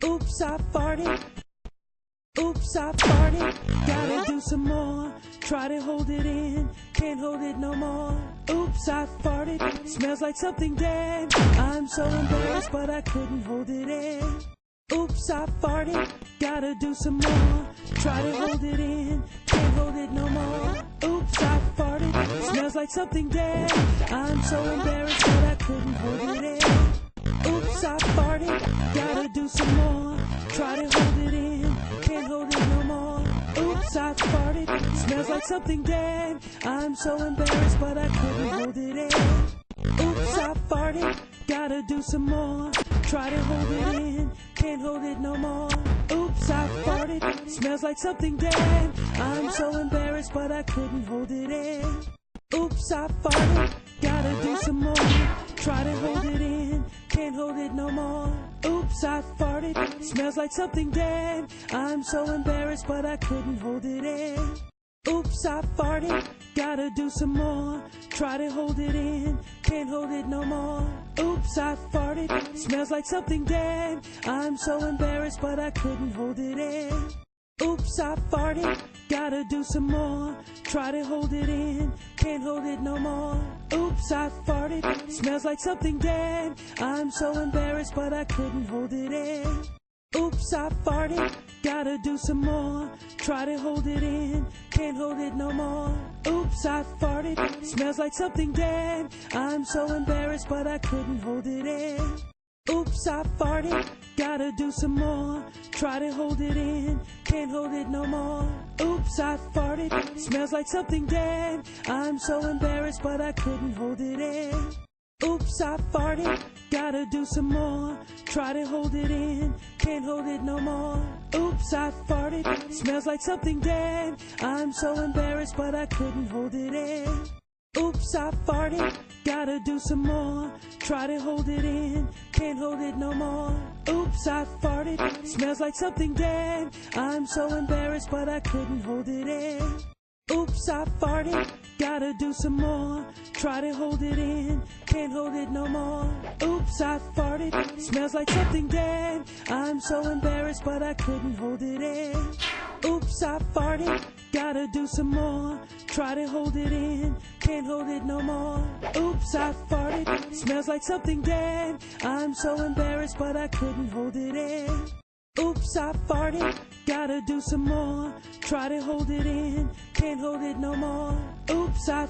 Oops, I farted. Oops, I farted. Gotta do some more. Try to hold it in. Can't hold it no more. Oops, I farted. Smells like something dead. I'm so embarrassed, but I couldn't hold it in. Oops, I farted. Gotta do some more. Try to hold it in. Can't hold it no more. Oops, I farted. Smells like something dead. I'm so embarrassed, but I couldn't hold it in. Oops, I farted. Gotta do some more. Try to hold it in. Can't hold it no more. Oops, I farted. Smells like something dead. I'm so embarrassed, but I couldn't hold it in. Oops, I farted. Gotta do some more. Try to hold it in. Can't hold it no more. Oops, I farted. Smells like something dead. I'm so embarrassed, but I couldn't hold it in. Oops, I farted. Gotta do some more. Try to hold it in. Can't hold it no more. Oops, I farted. Smells like something dead. I'm so embarrassed, but I couldn't hold it in. Oops, I farted. Gotta do some more. Try to hold it in. Can't hold it no more. Oops, I farted. Smells like something dead. I'm so embarrassed, but I couldn't hold it in. Oops, I farted. Gotta do some more. Try to hold it in. Can't hold it no more. Oops, I farted. Smells like something dead. I'm so embarrassed, but I couldn't hold it in. Oops, I farted. Gotta do some more. Try to hold it in. Can't hold it no more. Oops, I farted. Smells like something dead. I'm so embarrassed, but I couldn't hold it in. Oops, I farted. Gotta do some more. Try to hold it in. Can't hold it no more. Oops, I farted. Smells like something dead. I'm so embarrassed, but I couldn't hold it in. Oops, I farted. Gotta do some more. Try to hold it in. Can't hold it no more. Oops, I farted. Smells like something dead. I'm so embarrassed, but I couldn't hold it in. Oops, I farted. Gotta do some more. Try to hold it in. Can't hold it no more. Oops, I farted. Smells like something dead. I'm so embarrassed, but I couldn't hold it in. Oops, I farted. Gotta do some more. Try to hold it in. Can't hold it no more. Oops, I farted. Smells like something dead. I'm so embarrassed, but I couldn't hold it in. Oops, I farted. Gotta do some more. Try to hold it in. Can't hold it no more. Oops, I farted. Smells like something dead. I'm so embarrassed, but I couldn't hold it in. Oops, I farted. Gotta do some more. Try to hold it in. Can't hold it no more. Oops, I